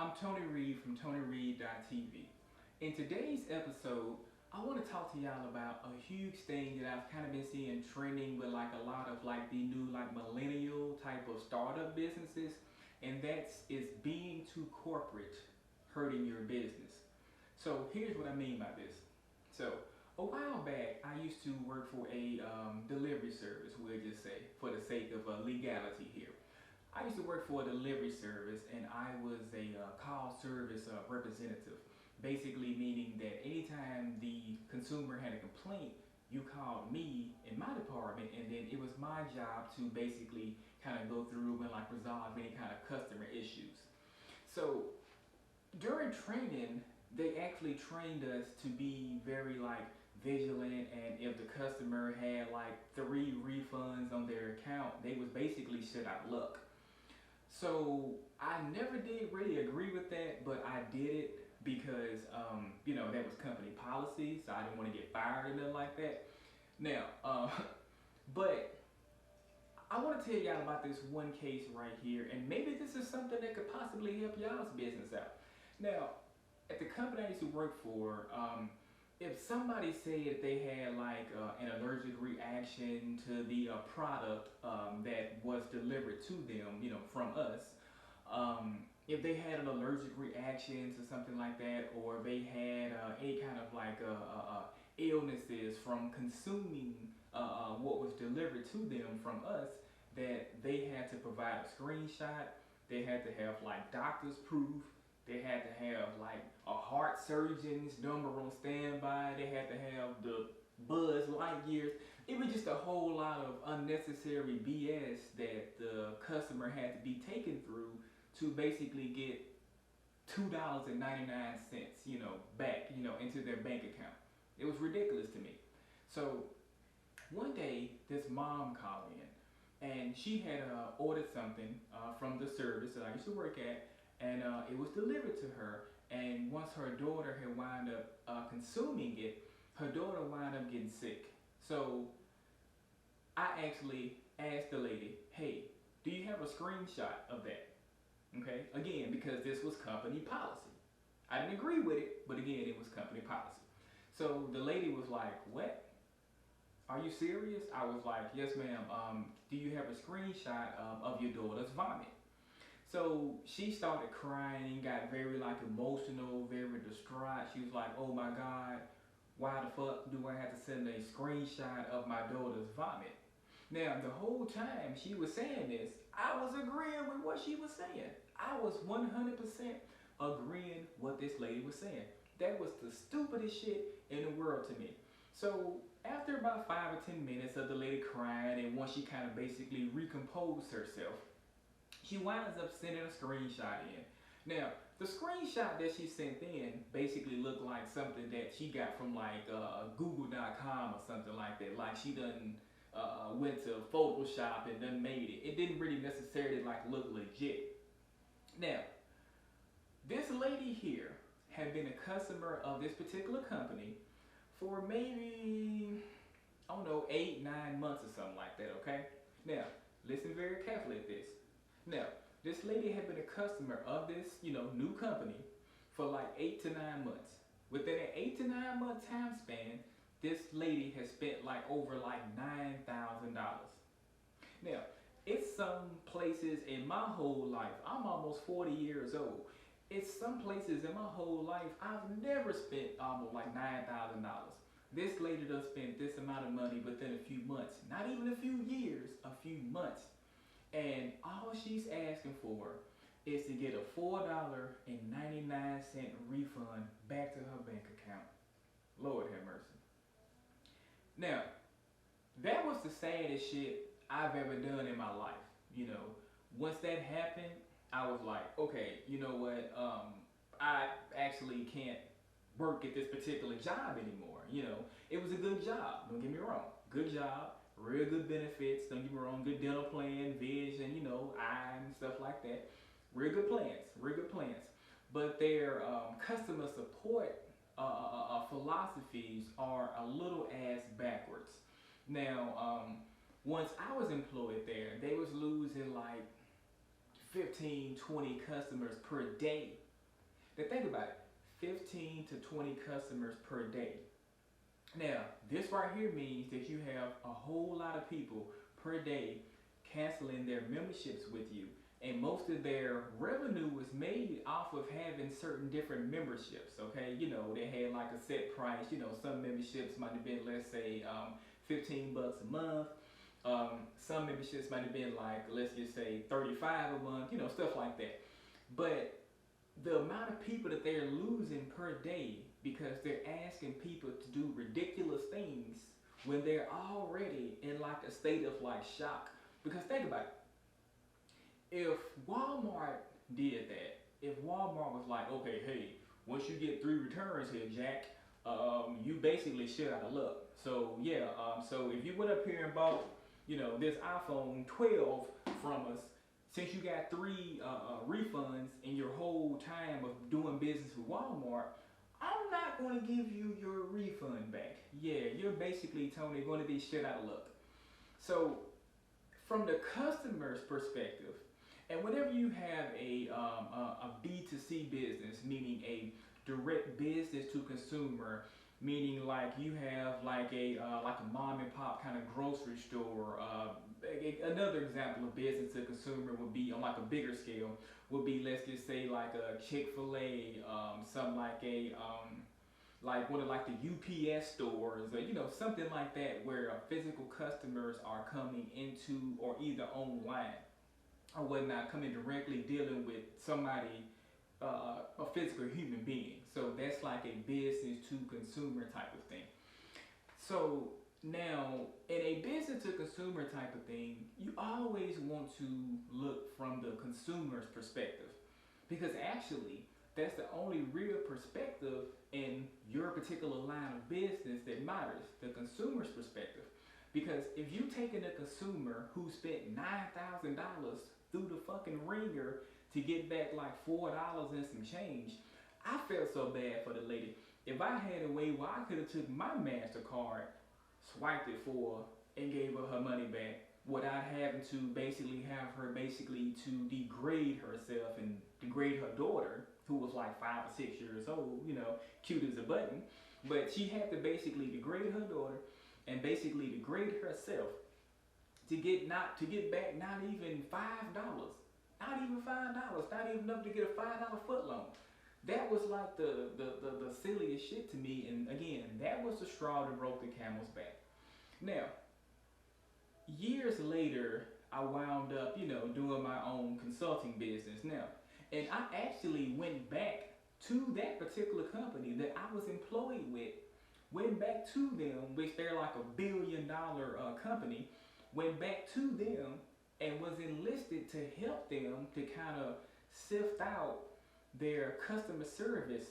I'm Tony Reed from TonyReed.tv. In today's episode, I want to talk to y'all about a huge thing that I've kind of been seeing trending with like a lot of like the new like millennial type of startup businesses, and that's is being too corporate hurting your business. So here's what I mean by this. So a while back, I used to work for a delivery service. We'll just say, for the sake of legality here. I used to work for a delivery service and I was a call service representative. Basically, meaning that anytime the consumer had a complaint, you called me in my department, and then it was my job to basically kind of go through and like resolve any kind of customer issues. So during training, they actually trained us to be very like vigilant, and if the customer had like 3 refunds on their account, they was basically shit out luck. So I never did really agree with that, but I did it because that was company policy, so I didn't want to get fired or nothing like that. Now, but I want to tell y'all about this one case right here, and maybe this is something that could possibly help y'all's business out. Now, at the company I used to work for, if somebody said they had like an allergic reaction to the product that was delivered to them, from us, if they had an allergic reaction to something like that, or they had any kind of like illnesses from consuming what was delivered to them from us, that they had to provide a screenshot, they had to have like doctor's proof, they had to have like a heart surgeon's number on standby. They had to have the Buzz Lightyears. It was just a whole lot of unnecessary BS that the customer had to be taken through to basically get $2.99, back, into their bank account. It was ridiculous to me. So one day, this mom called in, and she had ordered something from the service that I used to work at, and it was delivered to her. And once her daughter had wound up consuming it, her daughter wound up getting sick. So I actually asked the lady, "Hey, do you have a screenshot of that?" Okay, again, because this was company policy. I didn't agree with it, but again, it was company policy. So the lady was like, "What? Are you serious?" I was like, "Yes, ma'am. Do you have a screenshot of your daughter's vomit?" So she started crying, got very like emotional, very distraught. She was like, "Oh my God, why the fuck do I have to send a screenshot of my daughter's vomit?" Now, the whole time she was saying this, I was agreeing with what she was saying. I was 100% agreeing what this lady was saying. That was the stupidest shit in the world to me. So after about 5 or 10 minutes of the lady crying, and once she kind of basically recomposed herself, she winds up sending a screenshot in. Now, the screenshot that she sent in basically looked like something that she got from like Google.com or something like that. Like she done went to Photoshop and done made it. It didn't really necessarily like look legit. Now, this lady here had been a customer of this particular company for maybe, I don't know, 8, 9 months or something like that, okay? Now, listen very carefully at this. Now, this lady had been a customer of this, new company for like 8 to 9 months. Within an 8 to 9 month time span, this lady has spent like over like $9,000. Now, it's some places in my whole life, I'm almost 40 years old. It's some places in my whole life I've never spent almost like $9,000. This lady does spend this amount of money within a few months, not even a few years, a few months. And all she's asking for is to get a $4.99 refund back to her bank account. Lord have mercy. Now, that was the saddest shit I've ever done in my life. Once that happened, I was like, okay, you know what? I actually can't work at this particular job anymore. It was a good job. Don't get me wrong. Good job, real good benefits. Don't get me wrong. Good dental plan, vision, eye and stuff like that. Real good plans. Real good plans. But their customer support philosophies are a little ass backwards. Now, once I was employed there, they was losing like 15, 20 customers per day Now think about it, 15 to 20 customers per day. Now, this right here means that you have a whole lot of people per day canceling their memberships with you. And most of their revenue was made off of having certain different memberships. Okay, they had like a set price. Some memberships might have been, let's say, $15 a month. Some memberships might have been like, let's just say, 35 a month. Stuff like that. But the amount of people that they're losing per day because they're asking people to do ridiculous things when they're already in like a state of like shock. Because think about it. If Walmart did that, if Walmart was like, okay, hey, once you get 3 returns here, Jack, you basically shit out of luck. So yeah, so if you went up here and bought, this iPhone 12 from us, since you got 3 refunds in your whole time of doing business with Walmart, I'm not going to give you your refund back. Yeah, you're basically, Tony, going to be shit out of luck. So from the customer's perspective, and whenever you have a B2C business, meaning a direct business to consumer, meaning like you have like a mom and pop kind of grocery store. Another example of business to consumer would be on like a bigger scale. Would be, let's just say, like a Chick-fil-A, something like a like one of like the UPS stores, or something like that, where physical customers are coming into, or either online or whatnot, coming directly dealing with somebody, a physical human being. So that's like a business to consumer type of thing. So now, in a business to consumer type of thing, you always want to look from the consumer's perspective, because actually that's the only real perspective in your particular line of business that matters, the consumer's perspective. Because if you taking a consumer who spent $9,000 through the fucking ringer to get back like $4 and some change, I felt so bad for the lady. If I had a way where I could have took my MasterCard, swiped it for her, and gave her her money back, without having to basically have her to degrade herself and degrade her daughter, who was like 5 or 6 years old, cute as a button, but she had to basically degrade her daughter and basically degrade herself to get back not even $5, not even $5, not even enough to get a $5 foot loan. That was like the silliest shit to me, and again, that was the straw that broke the camel's back. Now, years later, I wound up, doing my own consulting business now, and I actually went back to that particular company that I was employed with, went back to them, which they're like $1 billion company, went back to them and was enlisted to help them to kind of sift out their customer service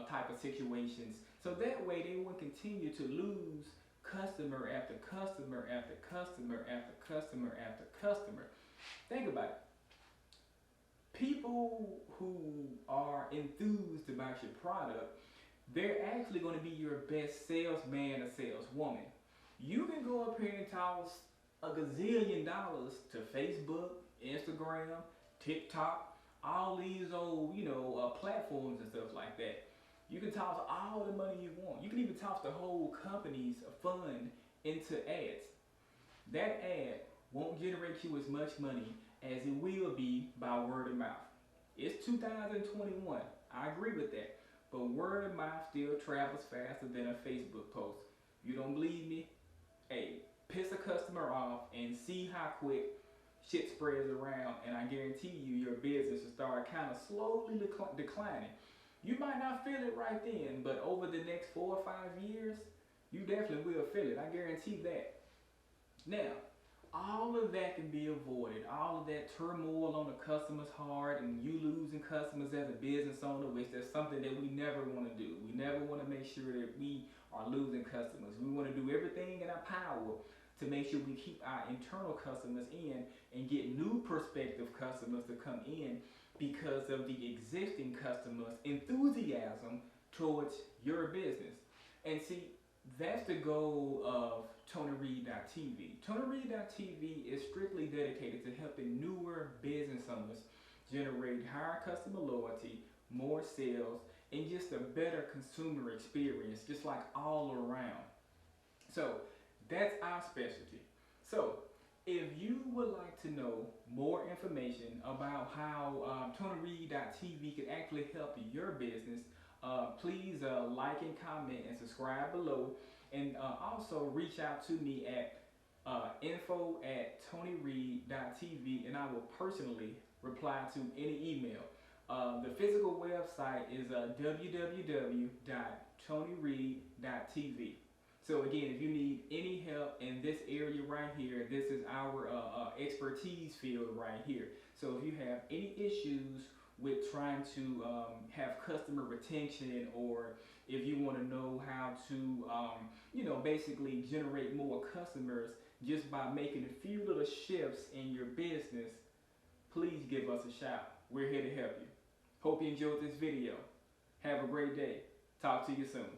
type of situations, so that way they won't continue to lose customer after customer after customer after customer after customer. Think about it. People who are enthused about your product, they're actually going to be your best salesman or saleswoman. You can go up here and toss a gazillion dollars to Facebook, Instagram, TikTok, all these old, platforms and stuff like that. You can toss all the money you want. You can even toss the whole company's fund into ads. That ad won't generate you as much money as it will be by word of mouth. It's 2021. I agree with that. But word of mouth still travels faster than a Facebook post. You don't believe me? Hey, piss a customer off and see how quick shit spreads around, and I guarantee you your business will start kind of slowly declining. You might not feel it right then, but over the next 4 or 5 years, you definitely will feel it. I guarantee that. Now, all of that can be avoided. All of that turmoil on the customer's heart and you losing customers as a business owner, which is something that we never want to do. We never want to make sure that we are losing customers. We want to do everything in our power to make sure we keep our internal customers in and get new prospective customers to come in because of the existing customers' enthusiasm towards your business. And see, that's the goal of TonyReed.tv. TonyReed.tv is strictly dedicated to helping newer business owners generate higher customer loyalty, more sales, and just a better consumer experience, just like all around. So that's our specialty. So if you would like to know more information about how TonyReed.tv can actually help your business, please like and comment and subscribe below. And also reach out to me at info@tonyreed.tv, and I will personally reply to any email. The physical website is www.tonyreed.tv. So again, if you need any help in this area right here, this is our expertise field right here. So if you have any issues with trying to have customer retention, or if you want to know how to, basically generate more customers just by making a few little shifts in your business, please give us a shout. We're here to help you. Hope you enjoyed this video. Have a great day. Talk to you soon.